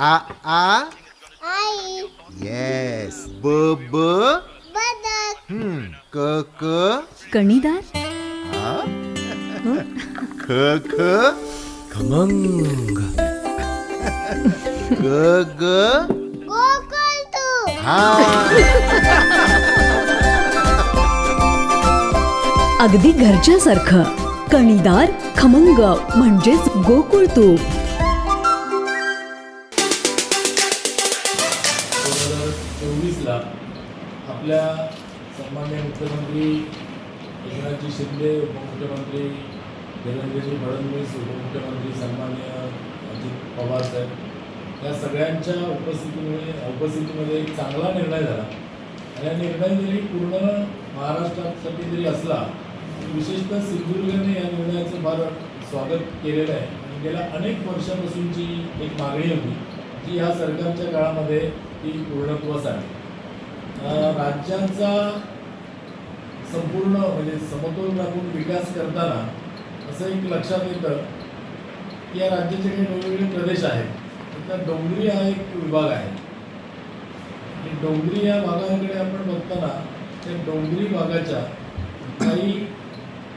आ आ आई. Yes. ब ब बदक. क क कणीदार. आ हं? ख ख खमंग. ग ग गोकुळ तू. हा. अगदी घरच्यासारखं कणीदार खमंग म्हणजेच गोकुळ तूप. 2024ला आपल्या सन्माननीय मुख्यमंत्री एकनाथजी शिंदे, उपमुख्यमंत्री देवेंद्रजी फडणवीस, उपमुख्यमंत्री सन्माननीय अजित पवार साहेब या सगळ्यांच्या उपस्थितीमध्ये एक चांगला निर्णय झाला. आणि हा निर्णय जरी पूर्ण महाराष्ट्रासाठी जरी असला तरी विशेषतः सिंधुदुर्गने या निर्णयाचं फार स्वागत केलेलं आहे. आणि गेल्या अनेक वर्षापासूनची एक मागणी होती जी ह्या सरकारच्या काळामध्ये ती पूर्णत्वास आली. राज्यांचा संपूर्ण म्हणजे समतोल राखून विकास करताना असं एक लक्षात येतं की या राज्याचे काही वेगवेगळे प्रदेश आहेत. त्यात डोंगरी हा एक विभाग आहे. आणि डोंगरी या भागाकडे आपण बघताना त्या डोंगरी भागाच्या काही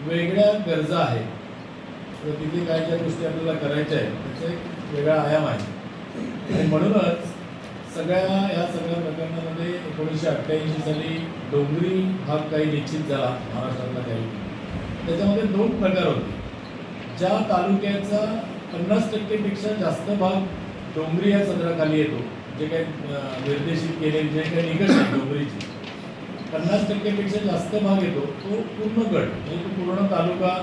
वेगळ्या गरजा आहेत. तर तिथे काय ज्या गोष्टी आपल्याला करायच्या आहेत त्याचा एक वेगळा आयाम आहे. आणि म्हणूनच या सगळ्या प्रकरणामध्ये 1988 साली डोंगरी भाग काही निश्चित झाला महाराष्ट्रातला काही. त्याच्यामध्ये 2 प्रकार होते. ज्या तालुक्याचा 50% जास्त भाग डोंगरी या सदराखाली येतो, जे काही निर्देशित केले जे काही निकष आहेत डोंगरीचे 50% जास्त भाग येतो तो पूर्ण गट म्हणजे तो पूर्ण तालुका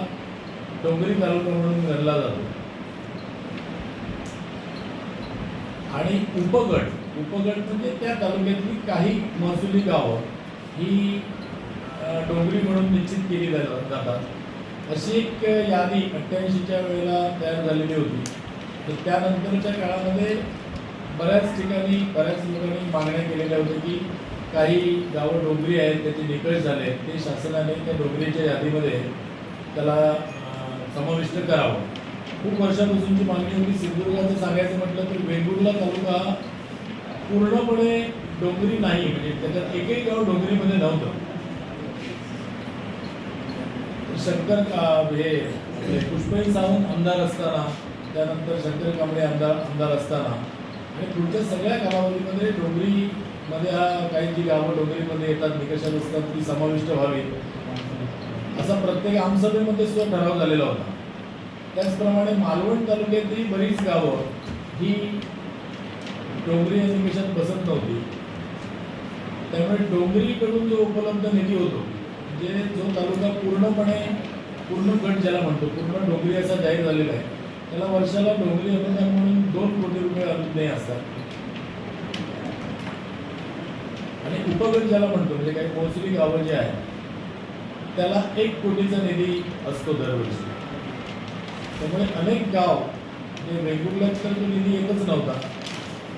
डोंगरी तालुका म्हणून गणला जातो. आणि उपगट म्हणजे त्या तालुक्यातली काही महसुली गावं ही डोंगरी म्हणून निश्चित केली जातात. अशी एक यादी 88च्या वेळेला तयार झालेली होती. तर त्यानंतरच्या काळामध्ये बऱ्याच लोकांनी मागण्या केलेल्या होत्या की काही गावं डोंगरी आहेत त्याचे निकष झाले ते शासनाने त्या डोंगरीच्या यादीमध्ये त्याला समाविष्ट करावं. खूप वर्षापासूनची मागणी होती. सिंधुदुर्गाचं सांगायचं म्हटलं तर वेंगुर्ला तालुका पूर्णपणे डोंगरी नाही, म्हणजे त्याच्यात एकही गाव डोंगरीमध्ये नव्हतं. पुष्पही सावंत आमदार असताना त्यानंतर शंकर कांबळे आमदार असताना आणि पुढच्या सगळ्या कालावधीमध्ये डोंगरीमध्ये काही जी गावं डोंगरीमध्ये येतात निकषात असतात ती समाविष्ट व्हावी असा प्रत्येक आमसभेमध्ये सुद्धा ठराव झालेला होता. त्याचप्रमाणे मालवण तालुक्यातही बरीच गावं ही डोंगरी या निकषात बसत नव्हती. त्यामुळे डोंगरीकडून जो उपलब्ध निधी होतो म्हणजे जो तालुका पूर्ण गट ज्याला म्हणतो पूर्ण डोंगरी असा जाहीर झालेला आहे त्याला वर्षाला डोंगरी अनुदान म्हणून 2 कोटी रुपये अनुदान असतात. आणि उपगट ज्याला म्हणतो म्हणजे काही महसुली गावं जे आहेत त्याला 1 कोटीचा निधी असतो दरवर्षी. त्यामुळे अनेक गाव म्हणजे वेंगुर्ल्यात तर तो निधी येतच नव्हता.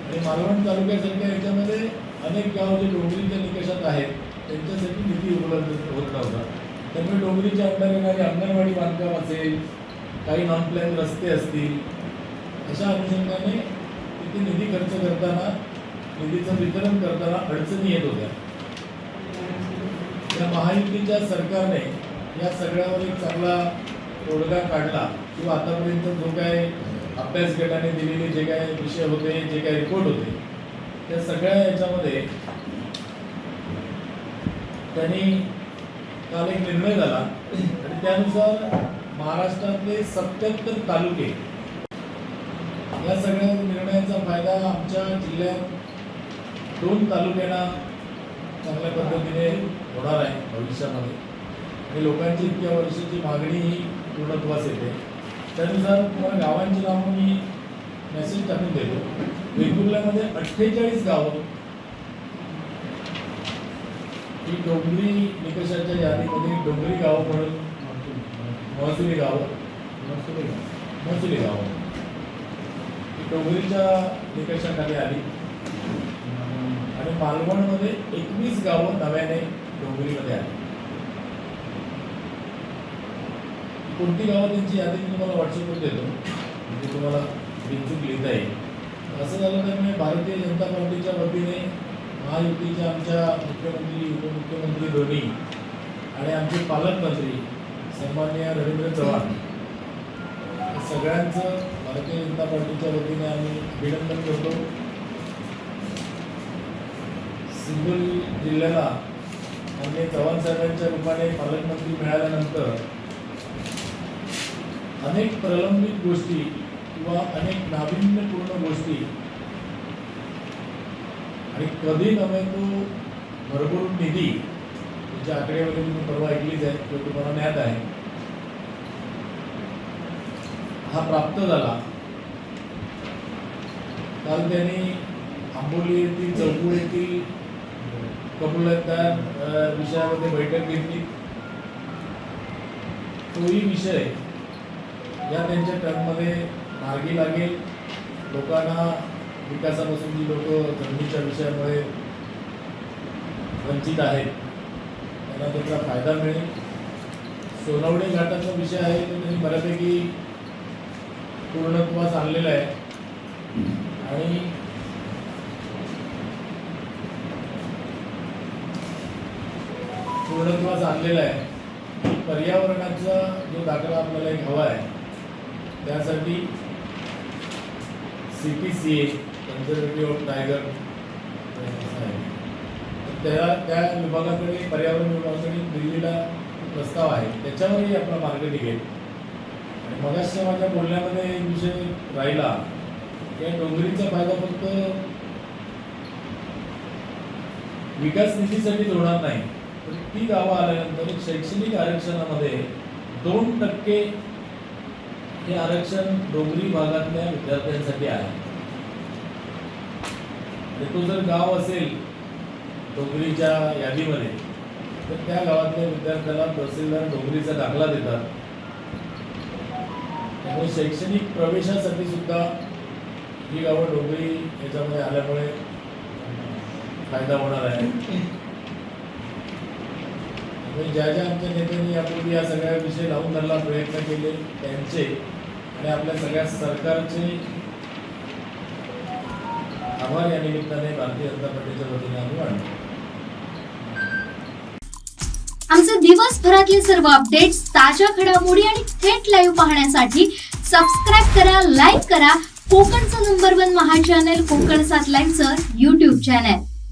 आणि मालवण तालुक्यासारख्या याच्यामध्ये अनेक गाव जे डोंगरीच्या निकषात आहेत त्यांच्यासाठी निधी उपलब्ध होत नव्हता. त्यामुळे डोंगरीच्या अंडर येणारी अंगणवाडी बांधकाम असेल, काही नॉन प्लॅन रस्ते असतील, अशा अनुषंगाने तिथे निधी खर्च करताना निधीचं वितरण करताना अडचणी येत होत्या. या महायुतीच्या सरकारने या सगळ्यावर एक चांगला तोडगा काढला किंवा आतापर्यंत जो काय अभ्यास गटाने दिलेले जे काय विषय होते जे काय रिपोर्ट होते त्या सगळ्या याच्यामध्ये त्यांनी काल एक निर्णय झाला आणि त्यानुसार महाराष्ट्रातले 77 तालुके या सगळ्या निर्णयाचा फायदा आमच्या जिल्ह्यात 2 तालुक्यांना चांगल्या पद्धतीने होणार आहे भविष्यामध्ये. आणि लोकांची इतक्या वर्षाची मागणी ही पूर्णत्वास येते. त्यानुसार तुम्हाला गावांची नावं मी मेसेज टाकून देतो. वेंगुर्ल्यामध्ये 48 गावं ही डोंगरी निकषाच्या यादीमध्ये डोंगरी गावं म्हणून महसुली गावं ही डोंगरीच्या निकषाखाली आली. आणि मालवणमध्ये 21 गावं नव्याने डोंगरीमध्ये आली. कोणती गावं त्यांची यादी मी तुम्हाला व्हॉट्सअपवर देतो म्हणजे तुम्हाला बिनचूक लिहिता येईल. असं झालं त्यामुळे भारतीय जनता पार्टीच्या वतीने महायुतीच्या आमच्या मुख्यमंत्री उपमुख्यमंत्री दोन्ही आणि आमचे पालकमंत्री सन्माननीय रवींद्र चव्हाण सगळ्यांचं भारतीय जनता पार्टीच्या वतीने आम्ही अभिनंदन करतो. सिंधुदुर्ग जिल्ह्याला आम्ही चव्हाण साहेबांच्या रूपाने पालकमंत्री मिळाल्यानंतर अनेक प्रलंबित गोष्टी किंवा अनेक नाविन्यपूर्ण गोष्टी आणि कधी नव्हे तो भरभरून निधी त्याच्या आकडेवारी तुम्ही परवा ऐकलीच आहे तो तुम्हाला ज्ञात आहे हा प्राप्त झाला. काल त्यांनी आंबोली येथील चौगुळ येथील कबूलदार विषयामध्ये बैठक घेतली. तोही विषय या त्यांच्या टर्ममध्ये मार्गी लागेल. लोकांना विकासापासून जी लोक जमिनीच्या विषयामुळे वंचित आहेत त्यांना त्याचा फायदा मिळेल. सोनवणे घाटाचा विषय आहे तो त्यांनी बऱ्यापैकी पूर्णत्वास आणलेला आहे आणि पूर्णत्वास आणलेला आहे. पर्यावरणाचा जो दाखला आपल्याला एक हवा आहे त्यासाठी CPCA कन्झर्वेटिव्ह ऑफ टायगर त्या विभागाकडे पर्यावरण विभागाकडे दिलेला प्रस्ताव आहे त्याच्यावरही आपला मार्ग निघेल. आणि मगाशी माझ्या बोलण्यामध्ये एक विषय राहिला की डोंगरीचा फायदा फक्त विकास निधीसाठीच होणार नाही तर ती गावं आल्यानंतर शैक्षणिक आरक्षणामध्ये 2% हे आरक्षण डोंगरी भागातल्या विद्यार्थ्यांसाठी आहे. आणि तो जर गाव असेल डोंगरीच्या यादीमध्ये तर त्या गावातल्या विद्यार्थ्याला तहसीलदार डोंगरीचा दाखला देतात. त्यामुळे शैक्षणिक प्रवेशासाठी सुद्धा ही गावं डोंगरी याच्यामध्ये आल्यामुळे फायदा होणार आहे. ज्या ज्या आमच्या नेत्यांनी यापूर्वी या सगळ्या विषय लावून धरला प्रयत्न केले त्यांचे आणि आपल्या सगळ्या सरकारचे आभार या निमित्ताने भारतीय जनता पार्टीच्या वतीने आम्ही मानतो. आमचे दिवसभरातले सर्व अपडेट्स, ताज्या घडामोडी आणि थेट लाईव्ह पाहण्यासाठी सबस्क्राईब करा, लाईक करा कोकणचं नंबर 1 महा चॅनल कोकण 7 लाईनचं YouTube चॅनल.